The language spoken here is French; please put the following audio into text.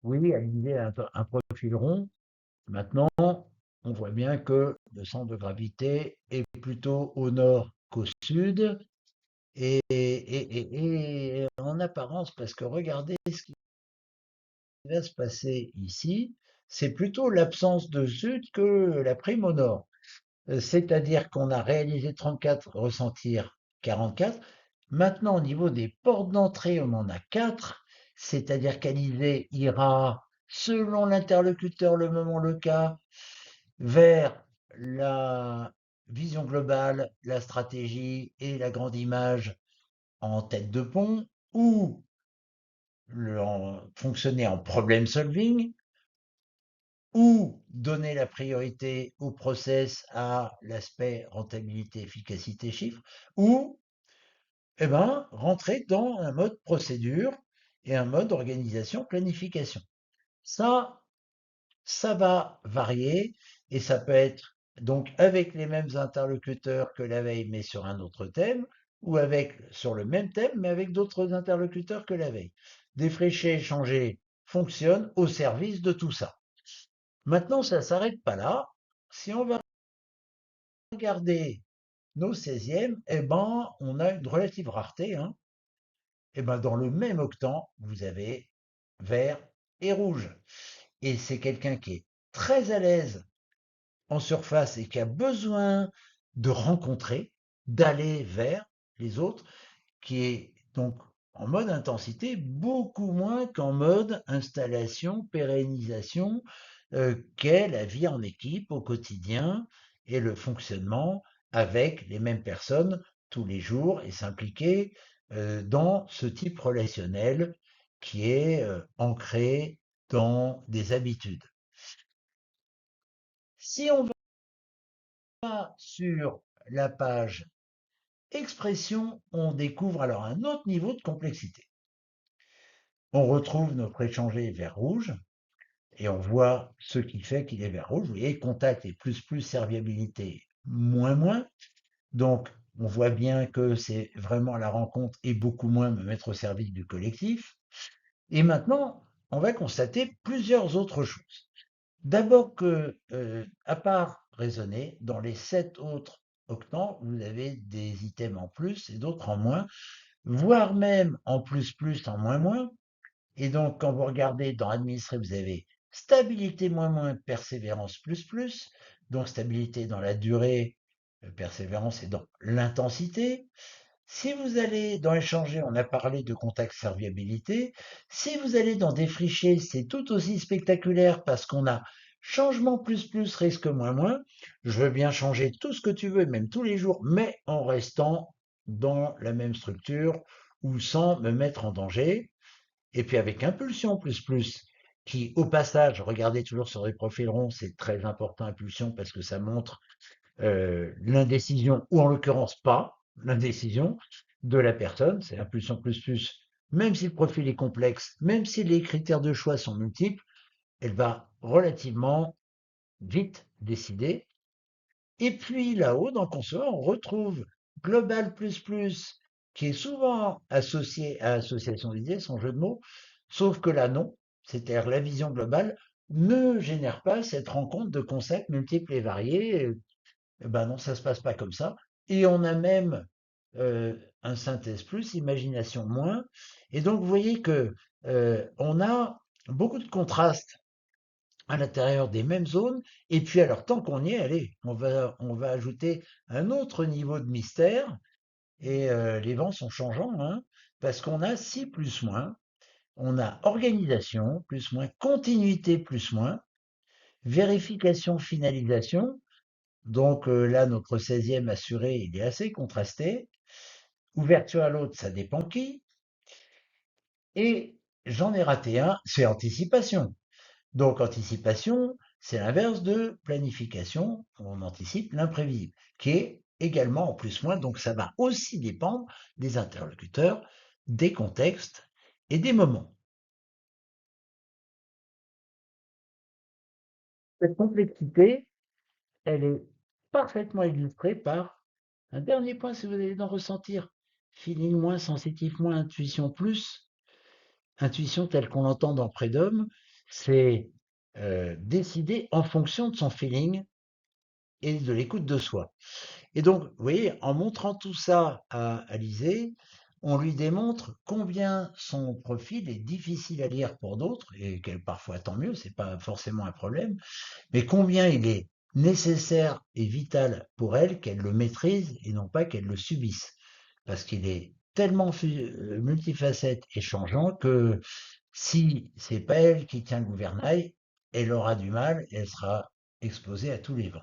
Oui, aligner un profil rond. Maintenant, on voit bien que le centre de gravité est plutôt au nord qu'au sud. Et en apparence, parce que regardez ce qui va se passer ici, c'est plutôt l'absence de sud que la prime au nord. C'est-à-dire qu'on a réalisé 34, ressentir 44. Maintenant, au niveau des portes d'entrée, on en a 4. C'est-à-dire qu'Alizé ira, selon l'interlocuteur, le moment, le cas, vers la vision globale, la stratégie et la grande image en tête de pont, ou fonctionner en problem solving, ou donner la priorité au process, à l'aspect rentabilité, efficacité, chiffre, ou rentrer dans un mode procédure et un mode organisation, planification. Ça, ça va varier et ça peut être donc avec les mêmes interlocuteurs que la veille, mais sur un autre thème, ou avec sur le même thème, mais avec d'autres interlocuteurs que la veille. Défricher, échanger fonctionne au service de tout ça. Maintenant, ça ne s'arrête pas là. Si on va regarder nos 16e, on a une relative rareté, hein. Dans le même octant, vous avez vert et rouge. Et c'est quelqu'un qui est très à l'aise en surface et qui a besoin de rencontrer, d'aller vers les autres, qui est donc en mode intensité beaucoup moins qu'en mode installation, pérennisation, qu'est la vie en équipe au quotidien et le fonctionnement avec les mêmes personnes tous les jours et s'impliquer dans ce type relationnel qui est ancré dans des habitudes. Si on va sur la page expression, on découvre alors un autre niveau de complexité. On retrouve notre échangé vert rouge et on voit ce qui fait qu'il est vert rouge. Vous voyez, contact et plus, serviabilité moins moins. Donc, on voit bien que c'est vraiment la rencontre et beaucoup moins me mettre au service du collectif. Et maintenant, on va constater plusieurs autres choses. D'abord que, à part raisonner, dans les 7 autres octants, vous avez des items en plus et d'autres en moins, voire même en plus, en moins moins. Et donc, quand vous regardez dans administrer, vous avez stabilité moins moins, persévérance plus plus. Donc, stabilité dans la durée, persévérance et dans l'intensité. Si vous allez dans échanger, on a parlé de contact serviabilité. Si vous allez dans défricher, c'est tout aussi spectaculaire parce qu'on a changement plus, risque moins moins. Je veux bien changer tout ce que tu veux, même tous les jours, mais en restant dans la même structure ou sans me mettre en danger. Et puis avec impulsion qui au passage, regardez toujours sur les profils ronds, c'est très important impulsion parce que ça montre l'indécision, ou en l'occurrence pas l'indécision de la personne, c'est impulsion même si le profil est complexe, même si les critères de choix sont multiples, elle va relativement vite décider. Et puis là-haut, dans Conçoit, on retrouve Global qui est souvent associé à association d'idées, son jeu de mots, sauf que là, non, c'est-à-dire la vision globale ne génère pas cette rencontre de concepts multiples et variés. Non, ça se passe pas comme ça. Et on a même un synthèse plus, imagination moins. Et donc, vous voyez que on a beaucoup de contrastes à l'intérieur des mêmes zones. Et puis, alors, tant qu'on y est, allez, on va ajouter un autre niveau de mystère. Et les vents sont changeants, hein, parce qu'on a si plus moins, on a organisation plus moins, continuité plus moins, vérification, finalisation. Donc là, notre 16e assuré, il est assez contrasté. Ouverture à l'autre, ça dépend qui. Et j'en ai raté un, c'est anticipation. Donc anticipation, c'est l'inverse de planification. On anticipe l'imprévisible, qui est également en plus moins. Donc ça va aussi dépendre des interlocuteurs, des contextes et des moments. Cette complexité, elle est parfaitement illustrée par un dernier point, si vous allez en ressentir. Feeling moins, sensitif moins, intuition plus. Intuition telle qu'on l'entend dans Prédhomme, c'est décider en fonction de son feeling et de l'écoute de soi. Et donc, vous voyez, en montrant tout ça à Alizée, on lui démontre combien son profil est difficile à lire pour d'autres, et qu'elle parfois tant mieux, c'est pas forcément un problème, mais combien il est nécessaire et vital pour elle qu'elle le maîtrise et non pas qu'elle le subisse. Parce qu'il est tellement multifacette et changeant que si c'est pas elle qui tient le gouvernail, elle aura du mal, elle sera exposée à tous les vents.